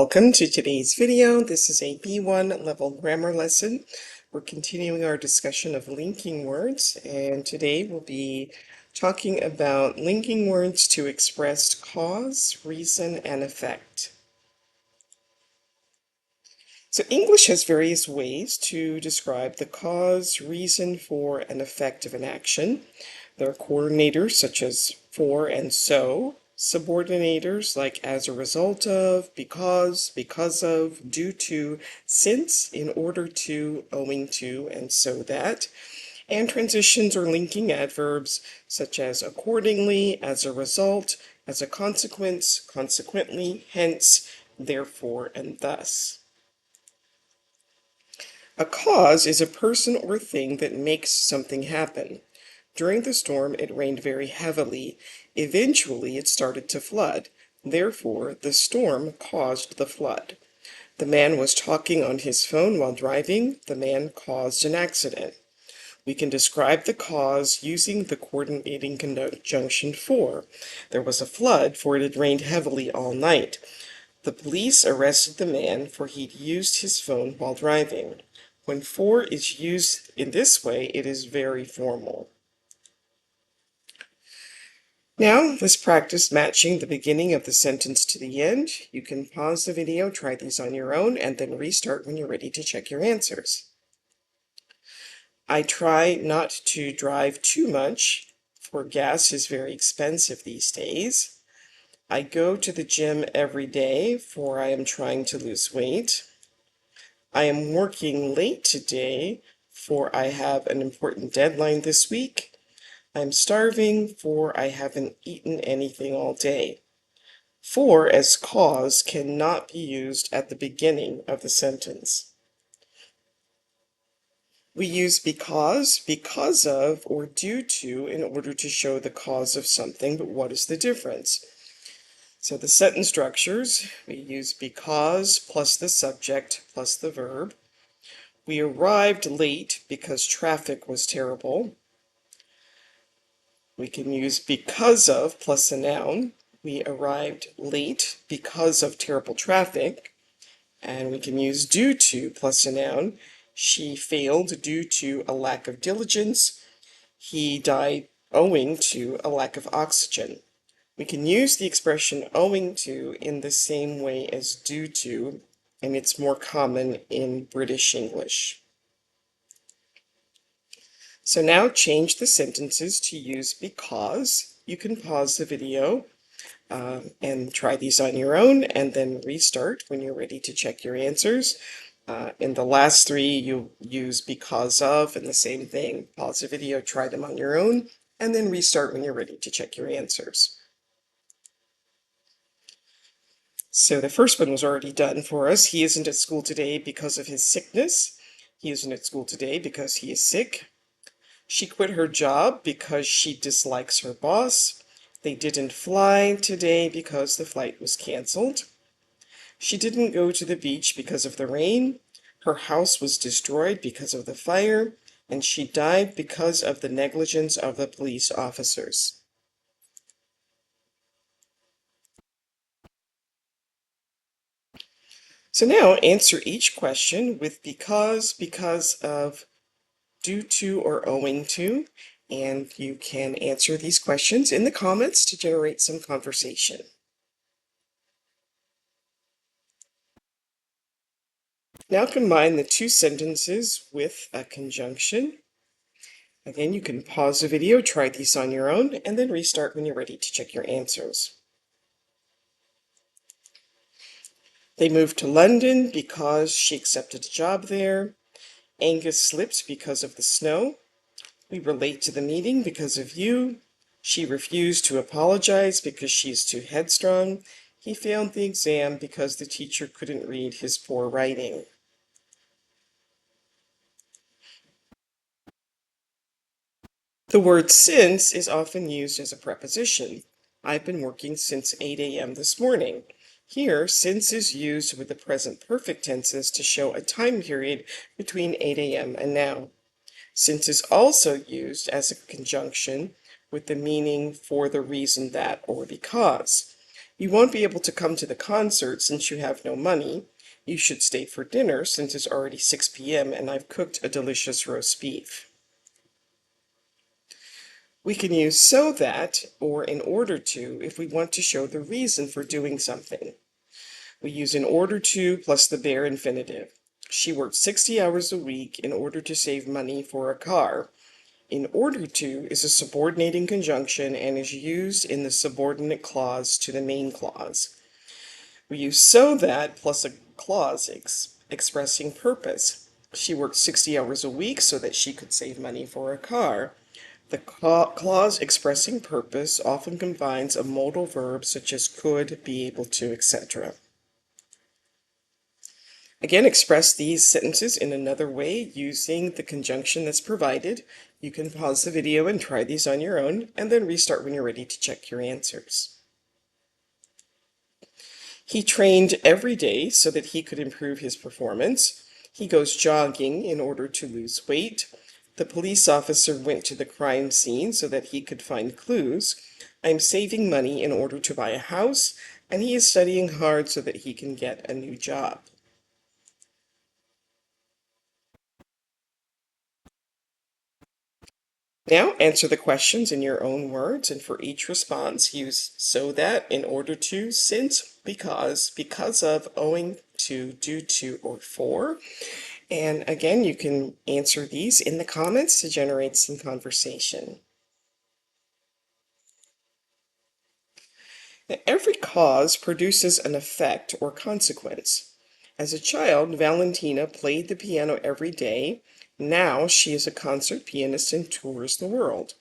Welcome to today's video. This is a B1 level grammar lesson. We're continuing our discussion of linking words, and today we'll be talking about linking words to express cause, reason, and effect. So English has various ways to describe the cause, reason for, and effect of an action. There are coordinators such as for and so, subordinators like as a result of, because of, due to, since, in order to, owing to, and so that, and transitions or linking adverbs such as accordingly, as a result, as a consequence, consequently, hence, therefore, and thus. A cause is a person or thing that makes something happen. During the storm, it rained very heavily. Eventually, it started to flood. Therefore, the storm caused the flood. The man was talking on his phone while driving. The man caused an accident. We can describe the cause using the coordinating conjunction for. There was a flood, for it had rained heavily all night. The police arrested the man, for he'd used his phone while driving. When for is used in this way, it is very formal. Now, let's practice matching the beginning of the sentence to the end. You can pause the video, try these on your own, and then restart when you're ready to check your answers. I try not to drive too much, for gas is very expensive these days. I go to the gym every day, for I am trying to lose weight. I am working late today, for I have an important deadline this week. I'm starving, for I haven't eaten anything all day. For as cause cannot be used at the beginning of the sentence. We use because of, or due to in order to show the cause of something, but what is the difference? So the sentence structures, we use because plus the subject plus the verb. We arrived late because traffic was terrible. We can use because of plus a noun. We arrived late because of terrible traffic. And we can use due to plus a noun. She failed due to a lack of diligence. He died owing to a lack of oxygen. We can use the expression owing to in the same way as due to, and it's more common in British English. So now change the sentences to use because. You can pause the video and try these on your own, and then restart when you're ready to check your answers. In the last three, you use because of, and the same thing. Pause the video, try them on your own, and then restart when you're ready to check your answers. So the first one was already done for us. He isn't at school today because of his sickness. He isn't at school today because he is sick. She quit her job because she dislikes her boss. They didn't fly today because the flight was canceled. She didn't go to the beach because of the rain. Her house was destroyed because of the fire. And she died because of the negligence of the police officers. So now answer each question with because of, due to, or owing to, and you can answer these questions in the comments to generate some conversation. Now combine the two sentences with a conjunction. Again, you can pause the video, try these on your own, and then restart when you're ready to check your answers. They moved to London because she accepted a job there. Angus slipped because of the snow. We were late to the meeting because of you. She refused to apologize because she's too headstrong. He failed the exam because the teacher couldn't read his poor writing. The word since is often used as a preposition. I've been working since 8 a.m. this morning. Here, since is used with the present perfect tenses to show a time period between 8 a.m. and now. Since is also used as a conjunction with the meaning for the reason that or because. You won't be able to come to the concert since you have no money. You should stay for dinner since it's already 6 p.m. and I've cooked a delicious roast beef. We can use so that or in order to if we want to show the reason for doing something. We use in order to plus the bare infinitive. She worked 60 hours a week in order to save money for a car. In order to is a subordinating conjunction and is used in the subordinate clause to the main clause. We use so that plus a clause expressing purpose. She worked 60 hours a week so that she could save money for a car. The clause expressing purpose often combines a modal verb such as could, be able to, etc. Again, express these sentences in another way using the conjunction that's provided. You can pause the video and try these on your own, and then restart when you're ready to check your answers. He trained every day so that he could improve his performance. He goes jogging in order to lose weight. The police officer went to the crime scene so that he could find clues. I'm saving money in order to buy a house, and he is studying hard so that he can get a new job. Now answer the questions in your own words, and for each response use so that, in order to, since, because of, owing to, due to, or for. And again, you can answer these in the comments to generate some conversation. Now, every cause produces an effect or consequence. As a child, Valentina played the piano every day. Now she is a concert pianist and tours the world.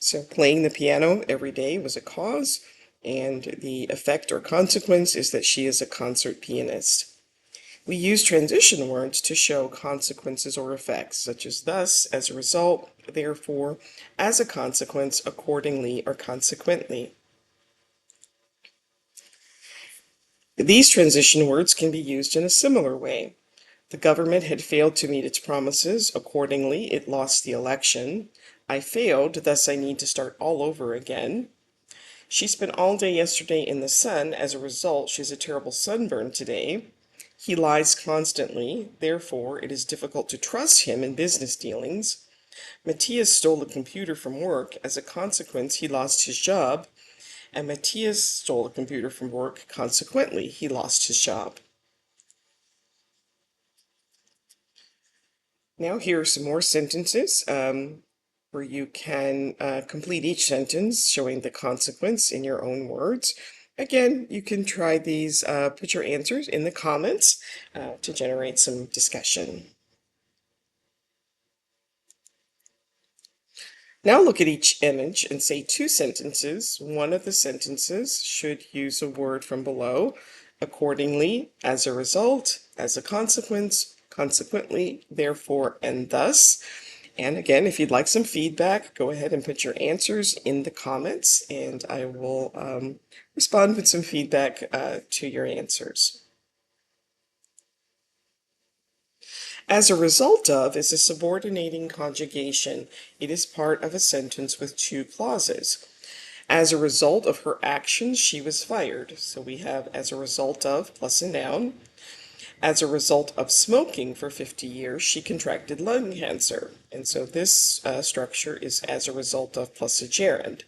So playing the piano every day was a cause, and the effect or consequence is that she is a concert pianist. We use transition words to show consequences or effects, such as thus, as a result, therefore, as a consequence, accordingly, or consequently. These transition words can be used in a similar way. The government had failed to meet its promises, accordingly, it lost the election. I failed, thus I need to start all over again. She spent all day yesterday in the sun, as a result, she has a terrible sunburn today. He lies constantly, therefore, it is difficult to trust him in business dealings. Matthias stole a computer from work, as a consequence, he lost his job. And Matthias stole a computer from work, consequently, he lost his job. Now here are some more sentences where you can complete each sentence showing the consequence in your own words. Again, you can try these, put your answers in the comments to generate some discussion. Now look at each image and say two sentences. One of the sentences should use a word from below. Accordingly, as a result, as a consequence, consequently, therefore, and thus. And again, if you'd like some feedback, go ahead and put your answers in the comments, and I will respond with some feedback to your answers. As a result of is a subordinating conjugation. It is part of a sentence with two clauses. As a result of her actions, she was fired. So we have as a result of plus a noun. As a result of smoking for 50 years, she contracted lung cancer. And so this structure is as a result of plus a gerund.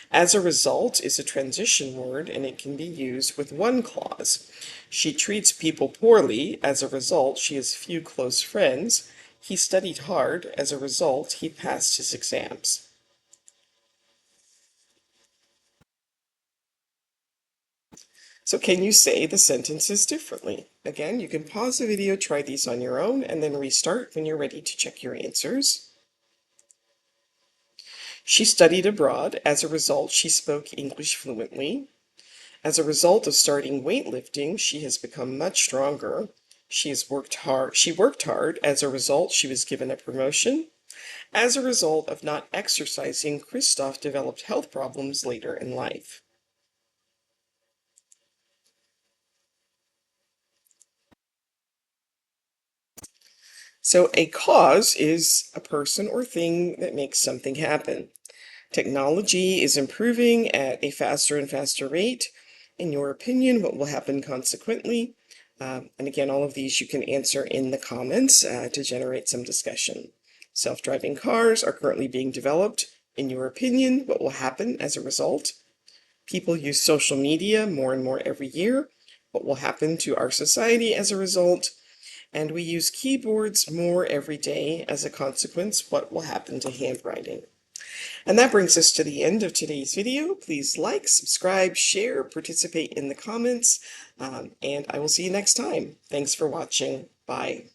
As a result is a transition word, and it can be used with one clause. She treats people poorly. As a result, she has few close friends. He studied hard. As a result, he passed his exams. So can you say the sentences differently? Again, you can pause the video, try these on your own, and then restart when you're ready to check your answers. She studied abroad. As a result, she spoke English fluently. As a result of starting weightlifting, she has become much stronger. She worked hard. As a result, she was given a promotion. As a result of not exercising, Christoph developed health problems later in life. So a cause is a person or thing that makes something happen. Technology is improving at a faster and faster rate. In your opinion, what will happen consequently? And again, all of these you can answer in the comments to generate some discussion. Self-driving cars are currently being developed. In your opinion, what will happen as a result? People use social media more and more every year. What will happen to our society as a result? And we use keyboards more every day. As a consequence, what will happen to handwriting? And that brings us to the end of today's video. Please like, subscribe, share, participate in the comments, and I will see you next time. Thanks for watching. Bye.